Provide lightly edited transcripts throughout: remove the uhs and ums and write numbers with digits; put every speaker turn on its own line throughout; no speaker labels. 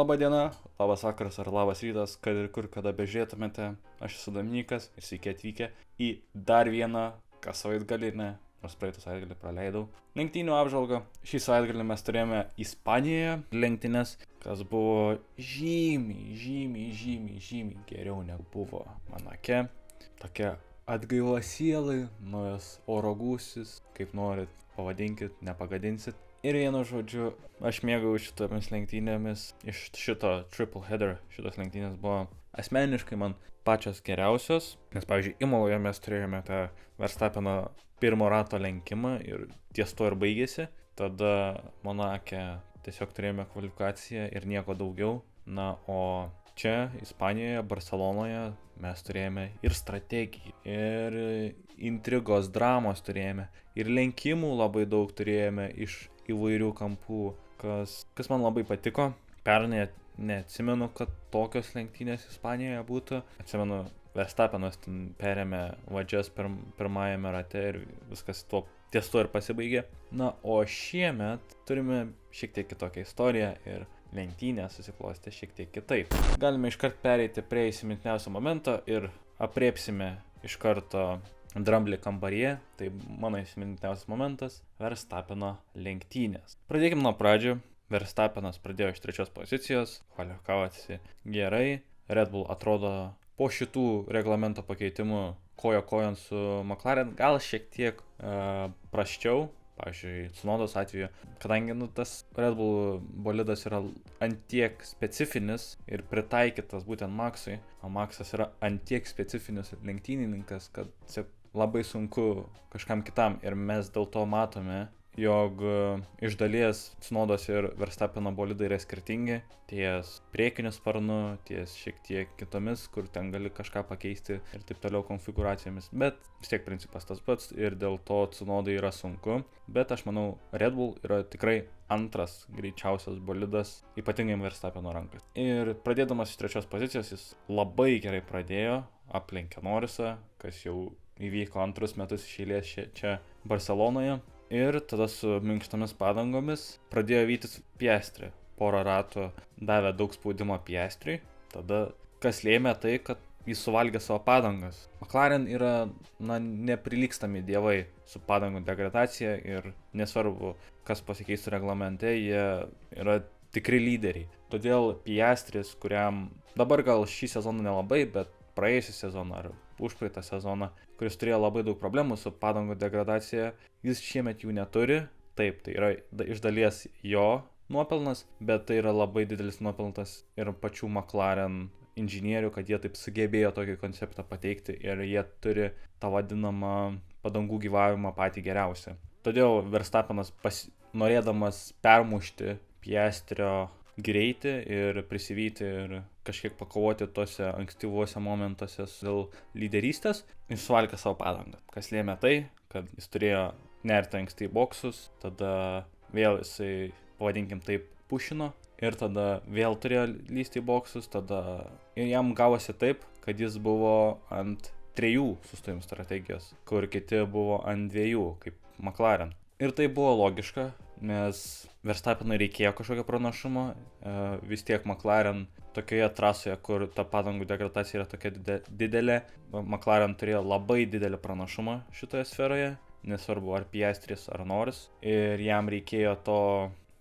Labą dieną, labas vakaras ar labas rytas, kad ir kur kada bežiūrėtumėte, aš esu Dominykas ir sveiki atvykę į dar vieną, kas savaitgalį, nors praeitą savaitgalį praleidau, lenktynių apžvalgą. Šį savaitgalį mes turėjome Ispanijoje lenktynes, kas buvo žymiai geriau negu buvo Monake. Tokia atgaila sielai, naujas oro gūsis, kaip norit pavadinkit, nepagadinsit. Ir vienu žodžiu, aš mėgau šitomis lenktynėmis, iš šito triple header, šitos lenktynės buvo asmeniškai man pačios geriausios, nes pavyzdžiui, Imoloje mes turėjome tą Verstappeno pirmo rato lenkimą ir ties to ir baigėsi, tada Monake tiesiog turėjome kvalifikaciją ir nieko daugiau, na o čia, Ispanijoje, Barcelonoje mes turėjome ir strategiją, ir intrigos, dramos turėjome, ir lenkimų labai daug turėjome iš įvairių kampų, kas man labai patiko. Pernai neatsimenu, kad tokios lenktynės Ispanijoje būtų. Atsimenu, Verstappenas perėmė vadžias pirmajame rate ir viskas ties to ir pasibaigė. Na, o šiemet turime šiek tiek kitokią istoriją ir lenktynės susiklostė šiek tiek kitaip. Galime iškart pereiti prie įsimintiniausio momento ir apriepsime iš karto dramblį kambaryje, tai mano įsimintiniausias momentas – Verstappeno lenktynės. Pradėkime nuo pradžių. Verstappenas pradėjo iš 3 pozicijos, kvalifikavosi gerai. Red Bull atrodo po šitų reglamento pakeitimų koja kojon su McLaren gal šiek tiek prasčiau. Pavyzdžiui, Tsunodos atveju, kadangi tas Red Bull bolidas yra antiek specifinis ir pritaikytas būtent Maxui, o Maxas yra antiek specifinis lenktynininkas, kad labai sunku kažkam kitam ir mes dėl to matome, jog iš dalies Tsunodos ir Verstappeno bolidai yra skirtingi, ties priekiniu sparnu, ties šiek tiek kitomis, kur ten gali kažką pakeisti ir taip toliau konfiguracijomis, bet vis tiek principas tas pats ir dėl to Tsunodai yra sunku, bet aš manau Red Bull yra tikrai antras greičiausias bolidas, ypatingai Verstappeno rankas. Ir pradėdamas iš 3 pozicijos jis labai gerai pradėjo, aplenkė Norrisą, kas jau įvyko 2 metus iš eilės čia Barcelonoje. Ir tada su minkštomis padangomis pradėjo vytis Piastri. Porą ratų davė daug spaudimo Piastriui. Tada kas lėmė tai, kad jis suvalgė savo padangas. McLaren yra neprilygstami dievai su padangų degradacija ir nesvarbu, kas pasikeistų reglamente, jie yra tikri lyderiai. Todėl Piastris, kuriam dabar gal šį sezoną nelabai, bet praėjusią sezoną ar užpraeitą sezoną, kuris turėjo labai daug problemų su padangų degradacija, jis šiemet jų neturi. Taip, tai yra iš dalies jo nuopelnas, bet tai yra labai didelis nuopelnas ir pačių McLaren inžinierių, kad jie taip sugebėjo tokį konceptą pateikti ir jie turi tą vadinamą padangų gyvavimą patį geriausią. Todėl Verstappenas norėdamas permušti Piastrio greitį ir prisivyti ir kažkiek pakovoti tose ankstyvuose momentuose dėl lyderystės, jis suvalgė savo padangą. Kas lėmė tai, kad jis turėjo nerti anksti į boksus, tada vėl jisai, pavadinkim taip, pušino ir tada vėl turėjo lysti į boksus, tada ir jam gavosi taip, kad jis buvo ant 3 sustojimų strategijos, kur kiti buvo ant 2, kaip McLaren. Ir tai buvo logiška, nes Verstappenui reikėjo kažkokio pranašumo, vis tiek McLaren tokioje trasoje, kur ta padangų degradacija yra tokia didelė, McLaren turėjo labai didelį pranašumą šitoje sferoje, nesvarbu ar Piastris ar Norris, ir jam reikėjo to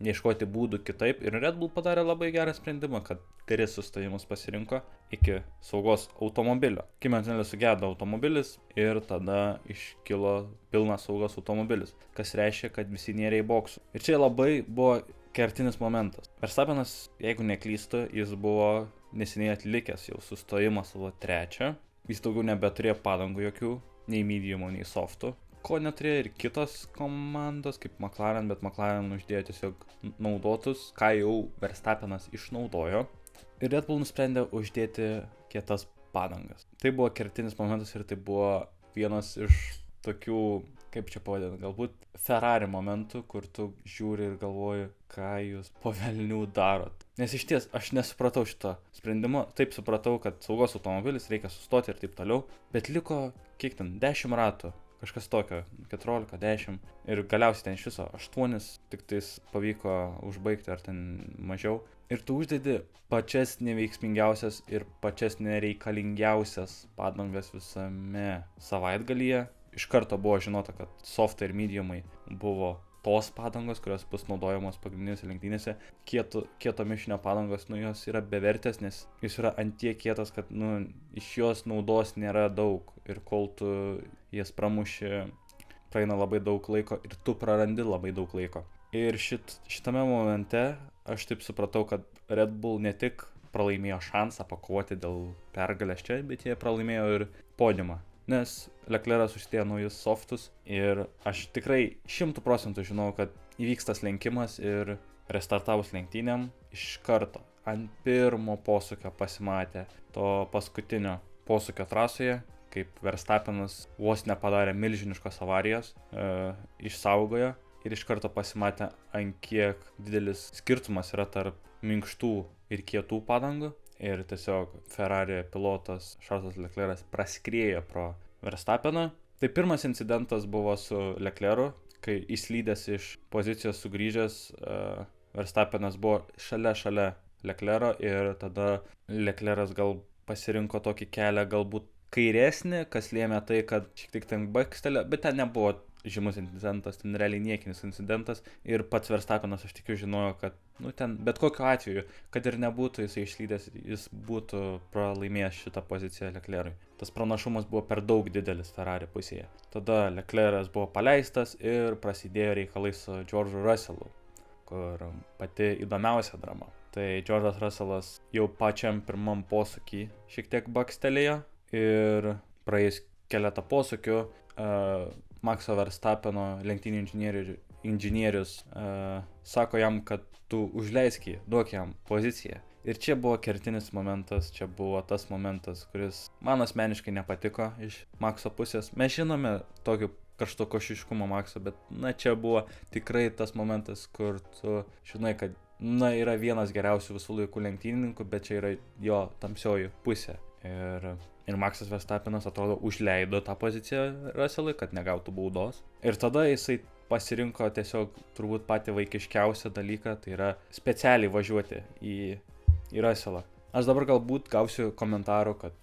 neieškoti būdų kitaip, ir Red Bull padarė labai gerą sprendimą, kad 3 sustojimus pasirinko iki saugos automobilio. Kimi Antonelis sugedo automobilis ir tada iškilo pilnas saugos automobilis, kas reiškia, kad visi nėrė į boksų. Ir čia labai buvo kertinis momentas. Verstappenas, jeigu neklystu, jis buvo neseniai atlikęs jau sustojimą savo 3. Jis daugiau nebeturėjo padangų jokių, nei mediumų, nei softų. Ko neturėjo ir kitos komandos, kaip McLaren, bet McLaren uždėjo tiesiog naudotus, ką jau Verstappenas išnaudojo. Ir Red Bull nusprendė uždėti kietas padangas. Tai buvo kertinis momentas ir tai buvo vienas iš tokių, kaip čia pavadinti, galbūt Ferrari momentų, kur tu žiūri ir galvoji, ką jūs po velnių darot. Nes iš ties, aš nesupratau šito sprendimo. Taip supratau, kad saugos automobilis reikia sustoti ir taip toliau, bet liko, kiek ten, 10 ratų. kažkas tokio, 14, 10 ir galiausiai ten iš viso 8 tik tais pavyko užbaigti ar ten mažiau. Ir tu uždedi pačias neveiksmingiausias ir pačias nereikalingiausias padangas visame savaitgalyje. Iš karto buvo žinota, kad softai ir mediumai buvo tos padangos, kurios bus naudojamos pagrindinėse lenktynėse. Kieto mišinio padangos, jos yra bevertės, nes jis yra ant tiek kietas, kad, iš jos naudos nėra daug. Ir kol tu jas pramuši, praeina labai daug laiko ir tu prarandi labai daug laiko. Ir šitame momente aš taip supratau, kad Red Bull ne tik pralaimėjo šansą pakovoti dėl pergalės čia, bet jie pralaimėjo ir podiumą. Nes Leclerc'as užsidėjo naujus softus ir aš tikrai 100% žinau, kad įvyks tas lenkimas ir restartavus lenktynėm iš karto ant pirmo posūkio pasimatė to paskutinio posūkio trasoje, kaip Verstappenas vos nepadarė milžiniškos avarijos, išsaugojo ir iš karto pasimatė, ant kiek didelis skirtumas yra tarp minkštų ir kietų padangų. Ir tiesiog Ferrari pilotas Charlesas Leclerc'as praskriejo pro Verstappeną. Tai pirmas incidentas buvo su Leclerc'u, kai įslydęs iš pozicijos sugrįžęs, Verstappenas buvo šalia Leclerc'o ir tada Leclerc'as gal pasirinko tokį kelią galbūt kairesnį, kas lėmė tai, kad šiek tiek ten bakstelė, bet ten nebuvo žymus incidentas, ten realiai niekinis incidentas ir pats Verstappenas, aš tikiu, žinojo, kad ten bet kokiu atveju, kad ir nebūtų jisai išlydęs, jis būtų pralaimėjęs šitą poziciją Leclerc'ui. Tas pranašumas buvo per daug didelis Ferrari pusėje. Tada Leclerc'as buvo paleistas ir prasidėjo reikalai su George'u Russellu, kur pati įdomiausia drama. Tai George'as Russellas jau pačiam pirmam posūkį šiek tiek bakstelėjo ir praėjus keletą posūkių Maxo Verstappeno lenktynių inžinierius sako jam, kad tu užleisk jį, duok jam poziciją. Ir čia buvo kertinis momentas, čia buvo tas momentas, kuris man asmeniškai nepatiko iš Maxo pusės. Mes žinome tokį karštokošiškumą Maxo, bet čia buvo tikrai tas momentas, kur tu žinai, kad yra vienas geriausių visų laikų lenktynininkų, bet čia yra jo tamsioji pusė. Ir Maxas Verstappenas atrodo užleido tą poziciją Russellui, kad negautų baudos. Ir tada jisai pasirinko tiesiog turbūt patį vaikiškiausią dalyką, tai yra specialiai važiuoti į Russellą. Aš dabar galbūt gausiu komentarų, kad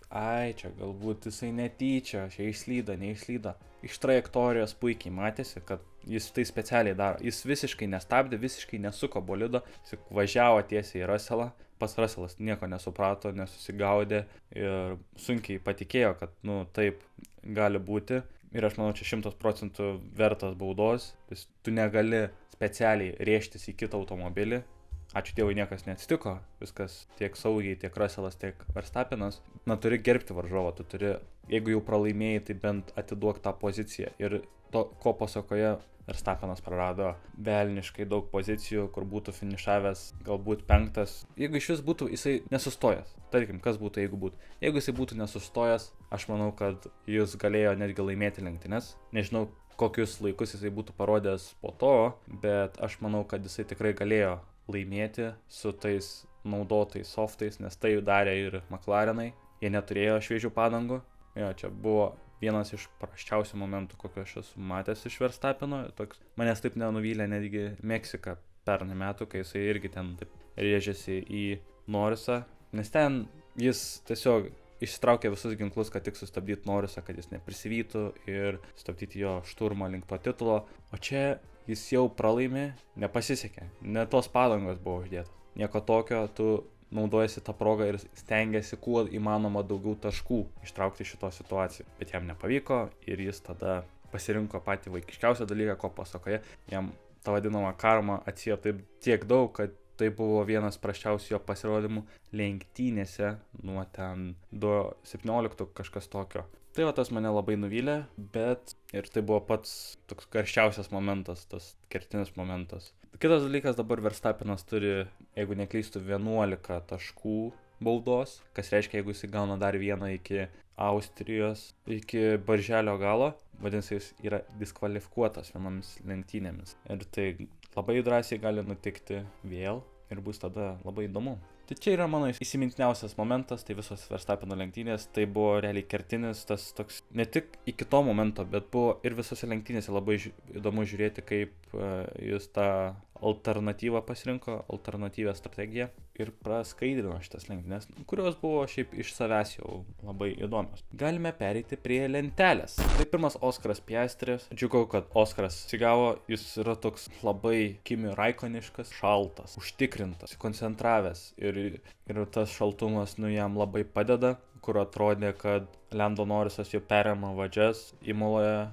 čia galbūt jisai netyčia, čia neišslydo. Iš trajektorijos puikiai matėsi, kad jis tai specialiai daro. Jis visiškai nestabdė, visiškai nesuko bolido, jis važiavo tiesiai į Russellą. Pas Russellas nieko nesuprato, nesusigaudė ir sunkiai patikėjo, kad taip gali būti. Ir aš manau, čia 100% vertas baudos. Tu negali specialiai rėžtis į kitą automobilį. Ačiū Dievui, niekas neatsitiko. Viskas tiek saugiai, tiek Russellas, tiek Verstappenas. Turi gerbti varžovą. Tu turi, jeigu jau pralaimėjai, tai bent atiduok tą poziciją. Ir ko pasakoje Verstappenas prarado velniškai daug pozicijų, kur būtų finišavęs galbūt 5. Jeigu iš vis būtų jisai nesustojęs, tarkim, kas būtų, jeigu būtų. Jeigu jisai būtų nesustojęs, aš manau, kad jis galėjo netgi laimėti lenktynes. Nežinau, kokius laikus jisai būtų parodęs po to, bet aš manau, kad jisai tikrai galėjo laimėti su tais naudotais softais, nes tai darė ir McLarenai. Jie neturėjo šviežių padangų. Čia buvo vienas iš prasčiausių momentų, kokio aš esu matęs iš Verstappeno. Manęs taip nenuvylė netgi Meksika pernai metų, kai jisai irgi ten taip rėžėsi į Norrisą. Nes ten jis tiesiog išsitraukė visus ginklus, kad tik sustabdytų Norrisą, kad jis neprisivytų ir stabdyti jo šturmą link to titulo. O čia jis jau pralaimė, nepasisekė. Ne tos padangos buvo uždėtos. Nieko tokio, tu naudojasi tą progą ir stengiasi kuo įmanoma daugiau taškų ištraukti šito situacijų. Bet jam nepavyko ir jis tada pasirinko patį vaikiškiausią dalyką, ko pasakoje. Jam tą vadinamą karmą atsijo taip tiek daug, kad tai buvo vienas prasčiausių jo pasirodymų lenktynėse nuo ten 2017 kažkas tokio. Tai tas mane labai nuvylė, bet ir tai buvo pats toks karščiausias momentas, tas kertinis momentas. Kitas dalykas, dabar Verstappenas turi, jeigu neklystu, 11 taškų baudos, kas reiškia, jeigu jis gauna dar vieną iki Austrijos, iki birželio galo, vadinasi, jis yra diskvalifikuotas vienomis lenktynėmis. Ir tai labai drąsiai gali nutikti vėl ir bus tada labai įdomu. Tai čia yra mano įsimintiniausias momentas, tai visos Verstappeno lenktynės, tai buvo realiai kertinis tas toks, ne tik iki to momento, bet buvo ir visose lenktynėse labai įdomu žiūrėti, kaip jis tą alternatyvą pasirinko, alternatyvę strategiją ir praskaidrino šitas lenktynės, kurios buvo šiaip iš savęs jau labai įdomios. Galime pereiti prie lentelės. Tai pirmas Oskaras Piastris. Džiugau, kad Oskaras sigavo, jis yra toks labai Kimi Raikoniškas, šaltas, užtikrintas, koncentravęs ir tas šaltumas jam labai padeda, kur atrodė, kad Lando Norrisas jau perėmė vadžias, Imoloje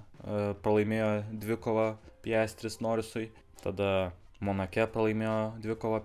pralaimėjo dvikovą Piastris Norrisui, tada Monake pralaimėjo dvikovą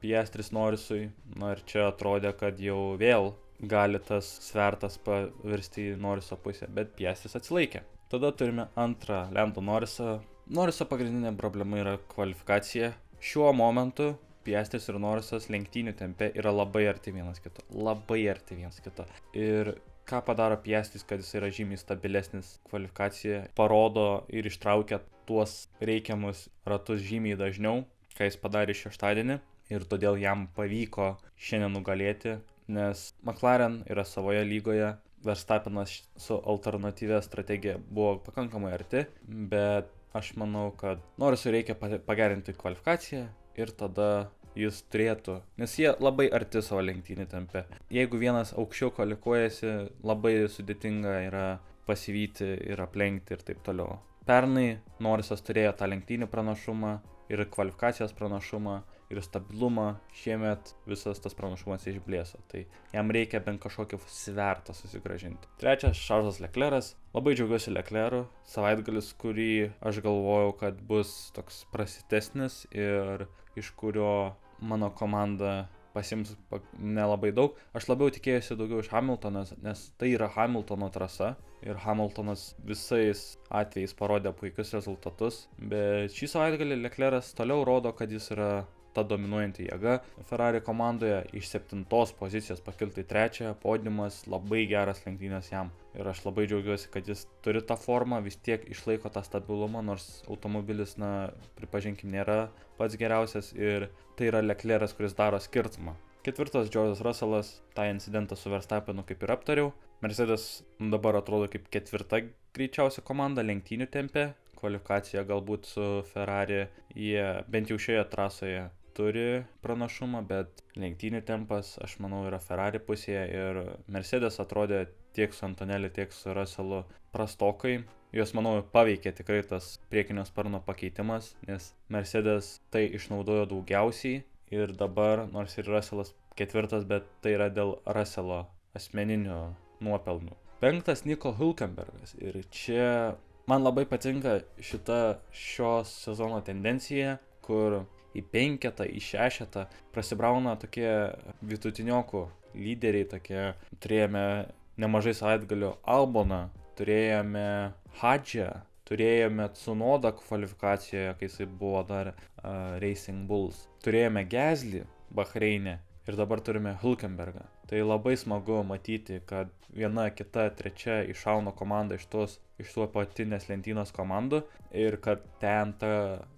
Piastris Norrisui, ir čia atrodė, kad jau vėl gali tas svertas pavirsti į Norriso pusę, bet Piastris atsilaikė. Tada turime antrą Lando Norrisą. Norriso pagrindinė problema yra kvalifikacija. Šiuo momentu Piastris ir Norrisas lenktynių tempe yra labai arti vienas kito. Labai arti vienas kito. Ir ką padaro Piastris, kad jis yra žymiai stabilesnis kvalifikacija, parodo ir ištraukia tuos reikiamus ratus žymiai dažniau, ką jis padarė šeštadienį. Ir todėl jam pavyko šiandien nugalėti, nes McLaren yra savoje lygoje. Verstappenas su alternatyvia strategija buvo pakankamai arti, bet aš manau, kad Norrisui reikia pagerinti kvalifikaciją ir tada jis turėtų, nes jie labai arti savo lenktynių tempe. Jeigu vienas aukščiau kvalifikuojasi, labai sudėtinga yra pasivyti ir aplenkti ir taip toliau. Pernai Norrisas turėjo tą lenktynių pranašumą ir kvalifikacijos pranašumą ir stabilumą, šiemet visas tas pranašumas išblėso, tai jam reikia bent kažkokį svertą susigrąžinti. Trečias, Charlesas Leclerc'as. Labai džiaugiuosi Leclerc'u, savaitgalis, kurį aš galvojau, kad bus toks prasitesnis ir iš kurio mano komanda pasiims nelabai daug. Aš labiau tikėjusi daugiau iš Hamiltono, nes tai yra Hamiltono trasa ir Hamiltonas visais atvejais parodė puikius rezultatus, bet šį savaitgalį Leclerc'as toliau rodo, kad jis yra ta dominuojanti jėga Ferrari komandoje, iš 7 pozicijos pakilti į 3, podiumas, labai geras lenktynės jam. Ir aš labai džiaugiuosi, kad jis turi tą formą, vis tiek išlaiko tą stabilumą, nors automobilis, pripažinkim, nėra pats geriausias ir tai yra Leclerc'as, kuris daro skirtumą. Ketvirtas, George'as Russellas, tą incidentą su Verstappenu kaip ir aptariau. Mercedes dabar atrodo kaip ketvirta greičiausia komanda lenktynių tempe. Kvalifikacija galbūt su Ferrari, jie bent jau šioje trasoje turi pranašumą, bet lenktynių tempas, aš manau, yra Ferrari pusėje ir Mercedes atrodė tiek su Antonelli, tiek su Russellu prastokai. Jos, manau, paveikė tikrai tas priekinio sparno pakeitimas, nes Mercedes tai išnaudojo daugiausiai ir dabar, nors ir Russellas ketvirtas, bet tai yra dėl Russello asmeninių nuopelnų. Penktas, Nico Hülkenbergas, ir čia man labai patinka šios sezono tendencija, kur į 5, į 6 prasibrauna tokie vidutiniokų lyderiai, turėjome nemažai savaitgalių Alboną, turėjome Hadžią, turėjome Tsunodą kvalifikacijoje, kai jisai buvo dar Racing Bulls, turėjome Gasly Bahreine ir dabar turime Hülkenbergą. Tai labai smagu matyti, kad viena, kita, trečia iššauna komanda iš tų apatinės lentynos komandų ir kad ten ta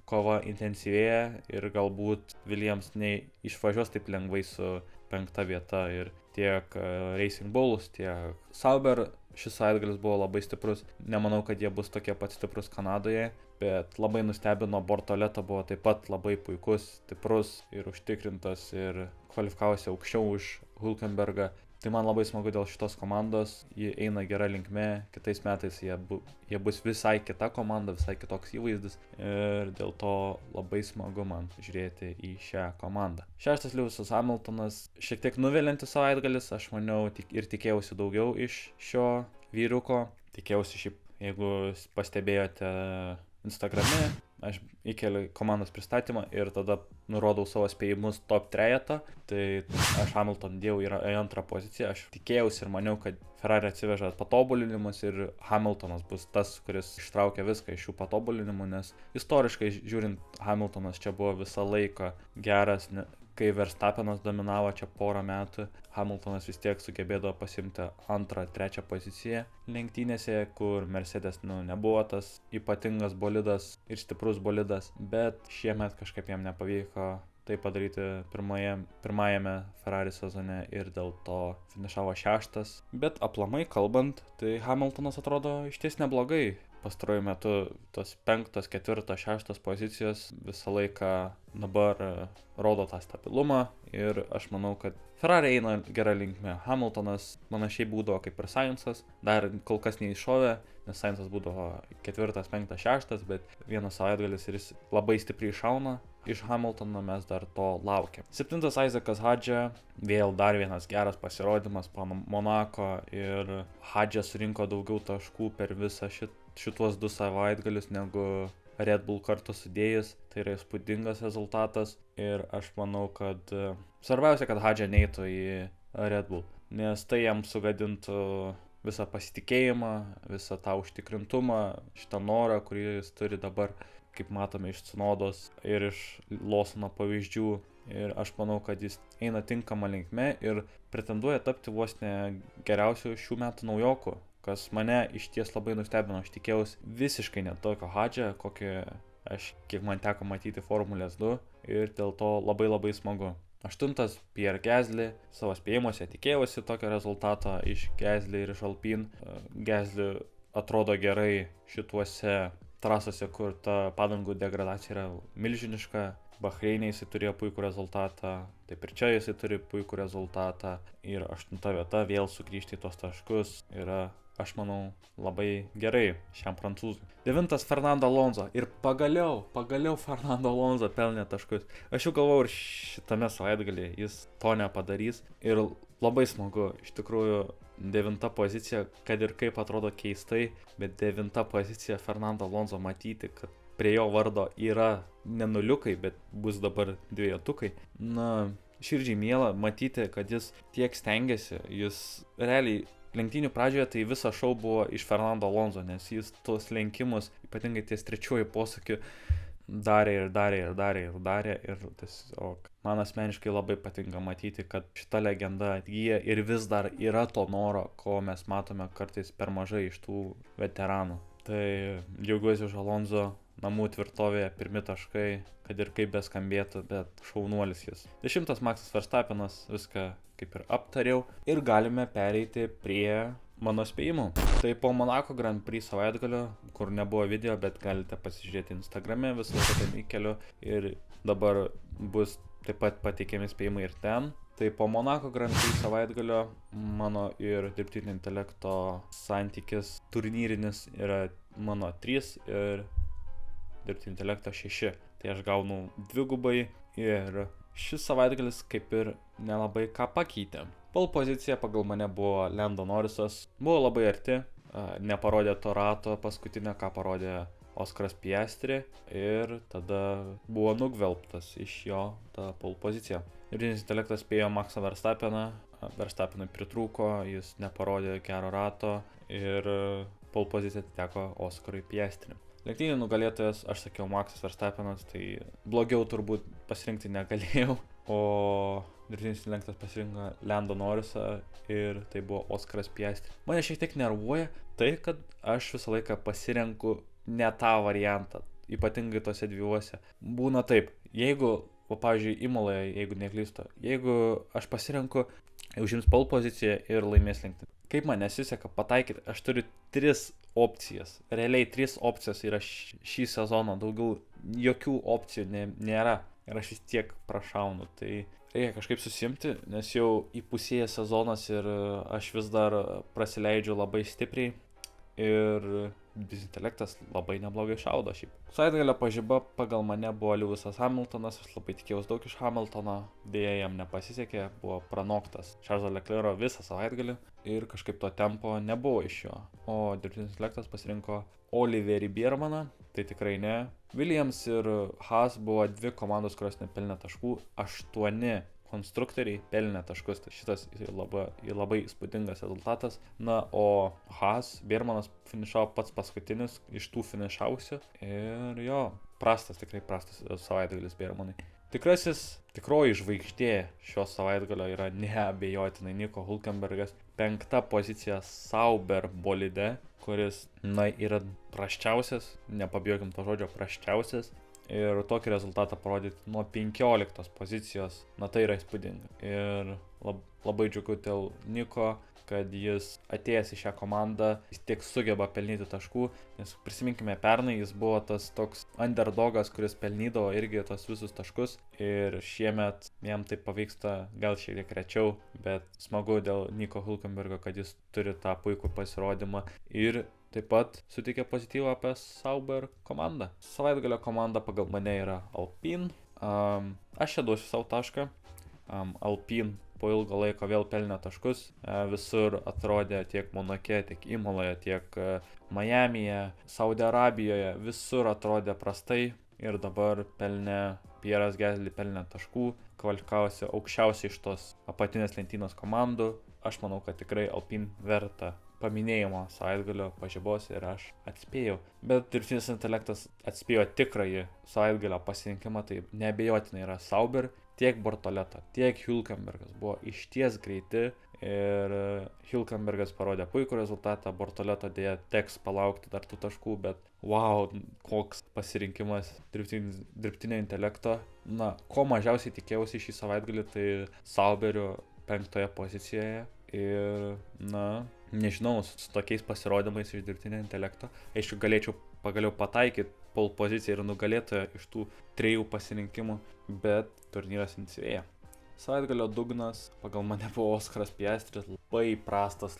kova intensyvėja ir galbūt Williams neišvažiuos taip lengvai su 5 vieta ir tiek Racing Bulls, tiek Sauber šis savaitgalis buvo labai stiprus. Nemanau, kad jie bus tokie pat stiprus Kanadoje, bet labai nustebino, Bortoleto buvo taip pat labai puikus, stiprus ir užtikrintas ir kvalifikavosi aukščiau už Hülkenbergą. Tai man labai smagu dėl šitos komandos, jie eina gera linkme, kitais metais jie bus visai kita komanda, visai kitoks įvaizdis ir dėl to labai smagu man žiūrėti į šią komandą. Šeštas, Lewisas Hamiltonas, šiek tiek nuviliantis savaitgalis, aš maniau ir tikėjausi daugiau iš šio vyruko. Tikėjausi šiaip, jeigu pastebėjote Instagrame, aš įkeliu komandos pristatymą ir tada nurodau savo spėjimus top 3, tai aš Hamilton dėjau į 2 poziciją, aš tikėjausi ir maniau, kad Ferrari atsiveža patobulinimus ir Hamiltonas bus tas, kuris ištraukia viską iš šių patobulinimų, nes istoriškai žiūrint Hamiltonas čia buvo visą laiką geras, kai Verstappenas dominavo čia porą metų, Hamiltonas vis tiek sugebėdavo pasimti 2, 3 poziciją lenktynėse, kur Mercedes nebuvo tas ypatingas bolidas ir stiprus bolidas, bet šiemet kažkaip jam nepavyko tai padaryti pirmajame Ferrari sezone ir dėl to finišavo 6. Bet aplamai kalbant, tai Hamiltonas atrodo išties neblogai. Pastaruoju metu tos 5., 4., 6. pozicijos visą laiką dabar rodo tą stabilumą ir aš manau, kad Ferrari eina gerą linkmę. Hamiltonas panašiai būdavo kaip ir Sainzas, dar kol kas neiššovė, nes Sainzas būdavo 4., 5., 6., bet vienas savaitgalis ir jis labai stipriai šauna. Iš Hamiltono mes dar to laukiam. 7. Isaacas Hadžia, vėl dar vienas geras pasirodymas po Monako ir Hadžia surinko daugiau taškų per visą šituos 2 savaitgalius negu Red Bull kartu sudėjus. Tai yra įspūdingas rezultatas ir aš manau, kad svarbiausia, kad Hadžia neitų į Red Bull, nes tai jam sugadintų visą pasitikėjimą, visą tą užtikrintumą, šitą norą, kurį jis turi dabar, kaip matome iš Tsunodos ir iš Lawsono pavyzdžių. Ir aš manau, kad jis eina tinkama linkme ir pretenduoja tapti vos ne geriausiu šių metų naujoku, kas mane išties labai nustebino. Aš tikėjausi visiškai ne tokio Hadžio, kokį kiek man teko matyti Formulės 2 ir dėl to labai smagu. 8. Pierre Gasly, savo spėjimuose tikėjausi tokio rezultato iš Gasly ir iš Alpine. Gasly atrodo gerai šituose trasose, kur ta padangų degradacija yra milžiniška. Bahreine jisai turėjo puikų rezultatą, taip ir čia jisai turi puikų rezultatą. Ir 8. vieta vėl sugrįžti į tos taškus yra, aš manau, labai gerai šiam prancūzui. 9. Fernando Alonso. Ir pagaliau Fernando Alonso pelnė taškus. Aš jau galvojau ir šitame savaitgalyje jis to nepadarys. Ir labai smagu, iš tikrųjų, 9. pozicija, kad ir kaip atrodo keistai, bet 9. pozicija Fernando Alonso matyti, kad prie jo vardo yra ne nuliukai, bet bus dabar 2. Na, širdžiai miela matyti, kad jis tiek stengiasi, jis realiai lenktynių pradžioje tai visa šou buvo iš Fernando Alonso, nes jis tuos lenkimus, ypatingai ties 3. posūkiu, darė ir tiesiog man asmeniškai labai patinka matyti, kad šita legenda atgyja ir vis dar yra to noro, ko mes matome kartais per mažai iš tų veteranų. Tai džiaugiuosi už Alonso, namų tvirtovėje 1 taškai, kad ir kaip beskambėtų, bet šaunuolis jis. 10. Maxas Verstappenas, viską kaip ir aptariau ir galime pereiti prie mano spėjimų. Tai po Monako Grand Prix savaitgalio, kur nebuvo video, bet galite pasižiūrėti Instagrame, visą laiką ten įkeliu ir dabar bus taip pat pateikiami spėjimai ir ten. Tai po Monako Grand Prix savaitgalio mano ir dirbtinio intelekto santykis turnyrinis yra mano 3 ir dirbtinio intelekto 6. Tai aš gaunu 2 ir šis savaitgalis kaip ir nelabai ką pakeitė. Pole pozicija pagal mane buvo Lando Norrisas, buvo labai arti, neparodė to rato paskutinio, ką parodė Oskaras Piastri ir tada buvo nugvelbtas iš jo tą pole poziciją. Dirbtinis intelektas spėjo Maxą Verstappeną, Verstappenui pritrūko, jis neparodė gero rato ir pole pozicija atiteko Oskarui Piastri. Lenktynių nugalėtojas, aš sakiau Maxas Verstappenas, tai blogiau turbūt pasirinkti negalėjau, o dirbtinis intelektas pasirinko Lando Norrisą ir tai buvo Oskaras Piastri. Mane šiek tiek nervuoja tai, kad aš visą laiką pasirenku ne tą variantą, ypatingai tose 2. Būna taip, jeigu, pavyzdžiui, Imoloje, jeigu neklystu, jeigu aš pasirenku, užims pole poziciją ir laimės lenktynę. Kaip man nesiseka pataikyti, aš turiu 3 opcijas. Realiai 3 opcijos yra šį sezoną, daugiau jokių opcijų nėra. Ir aš vis tiek prašaunu. Tai reikia kažkaip susimti, nes jau įpusėjęs sezonas ir aš vis dar prasileidžiu labai stipriai. Ir dirbtinis intelektas labai neblogai šaudo šiaip. Savaitgalio pažiba pagal mane buvo Lewisas Hamiltonas, aš labai tikėjausi daug iš Hamiltono, dėja jam nepasisekė, buvo pranoktas Charleso Leclerco visą savaitgalį ir kažkaip to tempo nebuvo iš jo. O dirbtinis intelektas pasirinko Oliverį Biermaną, tai tikrai ne. Williams ir Haas buvo 2 komandos, kurios nepelnė taškų, 8 konstruktoriai pelnė taškus, tai šitas labai įspūdingas rezultatas. Na, o Haas, Biermanas finišavo pats paskutinis iš tų finišausių ir jo, tikrai prastas savaitgalis Biermanai. Tikroji žvaigždė šios savaitgalio yra neabejotinai Nico Hülkenbergas, 5. pozicija Sauber bolide, kuris, yra prasčiausias, nepabijokim to žodžio, prasčiausias. ir tokį rezultatą parodyti nuo 15 pozicijos, na tai yra įspūdinga. Ir labai džiugu dėl Niko, kad jis atėjęs į šią komandą, jis tiek sugeba pelnyti taškų, nes prisiminkime, pernai jis buvo tas toks underdogas, kuris pelnydavo irgi tos visus taškus, ir šiemet jam tai pavyksta gal šiek tiek rečiau, bet smagu dėl Niko Hülkenbergo, kad jis turi tą puikų pasirodymą ir taip pat suteikia pozityvą apie Sauber komandą. Savaitgalio komanda pagal mane yra Alpine. Aš čia duosiu savo tašką. Alpine po ilgo laiko vėl pelnė taškus. Visur atrodė tiek Monake, tiek Imoloje, tiek Miamyje, Saudo Arabijoje. Visur atrodė prastai ir dabar Pieras Gasly pelnė taškų, kvalifikavosi aukščiausiai iš tos apatinės lentynos komandų. Aš manau, kad tikrai Alpine verta paminėjimo savaitgalio pažibos ir aš atspėjau. Bet dirbtinis intelektas atspėjo tikrąjį savaitgalio pasirinkimą, tai neabejotinai yra Sauber. Tiek Bortoleto, tiek Hülkenbergas buvo išties greiti ir Hülkenbergas parodė puikų rezultatą, Bortoleto dėja teks palaukti dar tų taškų, bet wow, koks pasirinkimas dirbtinio intelekto. Na, ko mažiausiai tikėjausi šį savaitgalį, tai Sauberio 5 pozicijoje ir, na, nežinau, su tokiais pasirodymais iš dirbtinio intelekto, aišku, galėčiau pagaliau pataikyti pole poziciją ir nugalėtoją iš tų 3 pasirinkimų, bet turnyras inicijuoja. Savaitgalio dugnas pagal mane buvo Oskaras Piastris, labai prastas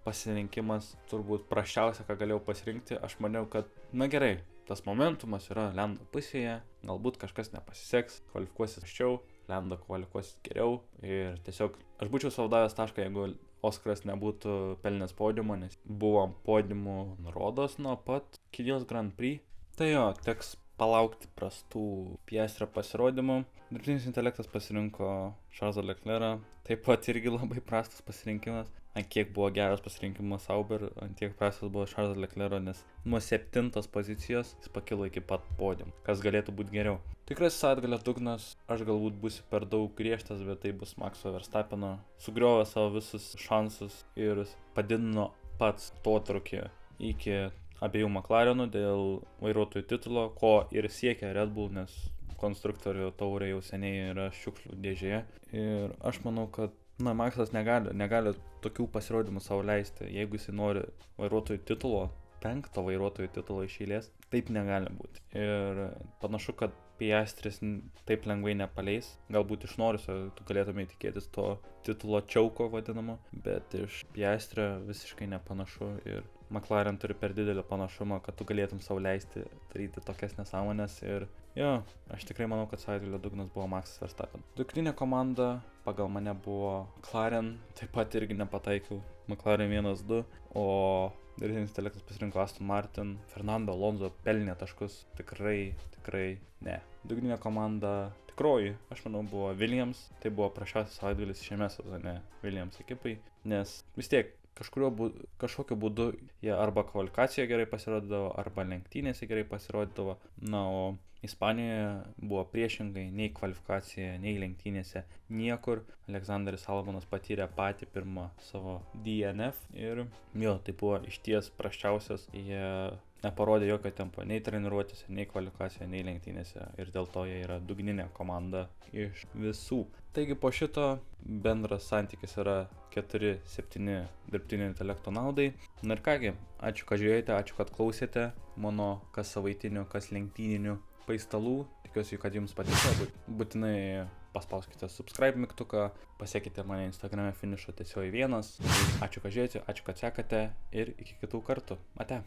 pasirinkimas, turbūt prasčiausia, ką galėjau pasirinkti. Aš maniau, kad, na gerai, tas momentumas yra Lando pusėje, galbūt kažkas nepasiseks, kvalifikuosis anksčiau, Lando kvalifikuosis geriau ir tiesiog aš būčiau savo davęs tašką, jeigu Oskaras nebūtų pelnęs podiumo, nes buvom podiumų nurodos nuo pat Kinijos Grand Prix. Tai jo, teks palaukti prastų Piastrio pasirodymų. Dirbtinis intelektas pasirinko Charlesą Leclercą, taip pat irgi labai prastas pasirinkimas. Ant kiek buvo geras pasirinkimas Sauber, ant tiek prastas buvo Charlesas Leclerco, nes nuo 7 pozicijos jis pakilo iki pat podium, kas galėtų būti geriau. Tikrai savaitgalio dugnas, aš galbūt būsiu per daug griežtas, bet tai bus Maxo Verstappeno. Sugriovė savo visus šansus ir padidino pats atotrūkį iki abiejų McLarenų dėl vairuotojų titulo, ko ir siekia Red Bull, nes konstruktorių taurė jau seniai yra šiukšlių dėžėje. Ir aš manau, kad Maxas negali tokių pasirodymų savo leisti. Jeigu jisai nori vairuotojų titulo, 5 vairuotojų titulo iš eilės, taip negali būti. Ir panašu, kad Piastris taip lengvai nepaleis. Galbūt iš Norriso tu galėtumai tikėtis to titulo čiauko vadinamo, bet iš Piastrio visiškai nepanašu ir McLaren turi per didelį panašumą, kad tu galėtum sau leisti daryti tokias nesąmonės ir jo, aš tikrai manau, kad savaitgalio dugnas buvo Maxas Verstappen. Duktrinė komanda pagal mane buvo McLaren, taip pat irgi nepataikiau McLaren 1-2, o dirbtinis intelektas pasirinko Aston Martin, Fernando Alonso pelnė taškus, tikrai ne. Dugninė komanda tikroji, aš manau, buvo Williams, tai buvo prašiausias savaitgalis šiame sezone Williams ekipai, nes vis tiek kažkokiu būdu jie arba kvalifikacijoje gerai pasirodydavo, arba lenktynėse gerai pasirodydavo. Na, o Ispanijoje buvo priešingai, nei kvalifikacijoje, nei lenktynėse, niekur. Aleksanderis Albonas patyrė patį pirmą savo DNF ir jo, tai buvo išties prasčiausias. Jie neparodė jokio tempo nei treniruotėse, nei kvalifikacijoje, nei lenktynėse ir dėl to jie yra dugninė komanda iš visų. Taigi po šito bendras santykis yra 4-7 dirbtinio intelekto naudai. Na ir kągi, ačiū, kad žiūrėjote, ačiū, kad klausėte mano kas savaitinių, kas lenktyninių paistalų. Tikiuosi, kad jums patiko. Būtinai paspauskite subscribe mygtuką, pasiekite mane Instagrame finišo tiesioji 1. Ačiū, kad žiūrėjote, ačiū, kad sekate ir iki kitų kartų. Ate.